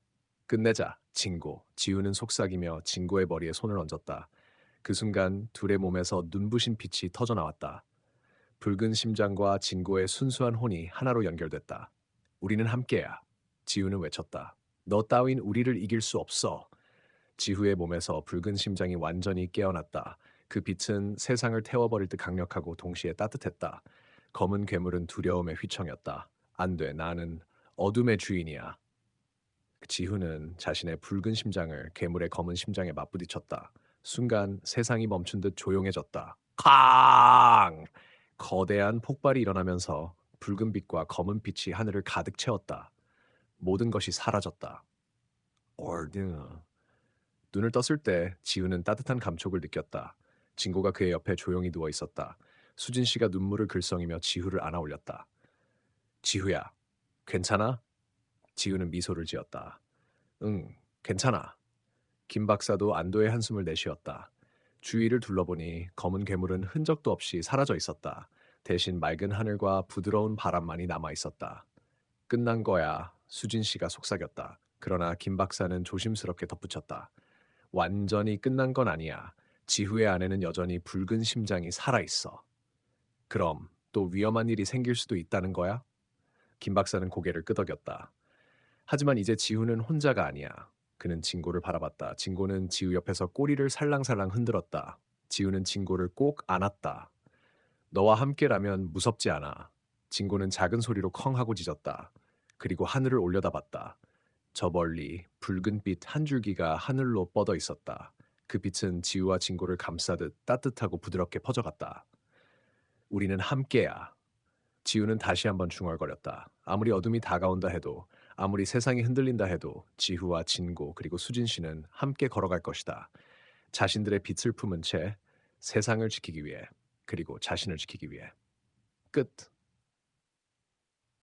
[SPEAKER 1] 끝내자, 진고. 지우는 속삭이며 진고의 머리에 손을 얹었다. 그 순간 둘의 몸에서 눈부신 빛이 터져 나왔다. 붉은 심장과 진고의 순수한 혼이 하나로 연결됐다. 우리는 함께야. 지우는 외쳤다. 너 따윈 우리를 이길 수 없어. 지후의 몸에서 붉은 심장이 완전히 깨어났다. 그 빛은 세상을 태워버릴 듯 강력하고 동시에 따뜻했다. 검은 괴물은 두려움에 휘청였다. 안 돼, 나는 어둠의 주인이야. 지후는 자신의 붉은 심장을 괴물의 검은 심장에 맞부딪혔다. 순간 세상이 멈춘 듯 조용해졌다. 쾅! 거대한 폭발이 일어나면서 붉은 빛과 검은 빛이 하늘을 가득 채웠다. 모든 것이 사라졌다. 얼드. 눈을 떴을 때 지우는 따뜻한 감촉을 느꼈다. 진고가 그의 옆에 조용히 누워 있었다. 수진 씨가 눈물을 글썽이며 지후를 안아 올렸다. 지후야, 괜찮아? 지우는 미소를 지었다. 응, 괜찮아. 김 박사도 안도의 한숨을 내쉬었다. 주위를 둘러보니 검은 괴물은 흔적도 없이 사라져 있었다. 대신 맑은 하늘과 부드러운 바람만이 남아 있었다. 끝난 거야. 수진 씨가 속삭였다. 그러나 김 박사는 조심스럽게 덧붙였다. 완전히 끝난 건 아니야. 지후의 안에는 여전히 붉은 심장이 살아있어. 그럼 또 위험한 일이 생길 수도 있다는 거야? 김 박사는 고개를 끄덕였다. 하지만 이제 지우는 혼자가 아니야. 그는 진고를 바라봤다. 진고는 지우 옆에서 꼬리를 살랑살랑 흔들었다. 지우는 진고를 꼭 안았다. 너와 함께라면 무섭지 않아. 진고는 작은 소리로 컹 하고 짖었다. 그리고 하늘을 올려다봤다. 저 멀리 붉은 빛 한 줄기가 하늘로 뻗어 있었다. 그 빛은 지우와 진고를 감싸듯 따뜻하고 부드럽게 퍼져갔다. 우리는 함께야. 지우는 다시 한번 중얼거렸다. 아무리 어둠이 다가온다 해도, 아무리 세상이 흔들린다 해도 지후와 진고 그리고 수진 씨는 함께 걸어갈 것이다. 자신들의 빛을 품은 채 세상을 지키기 위해, 그리고 자신을 지키기 위해. 끝.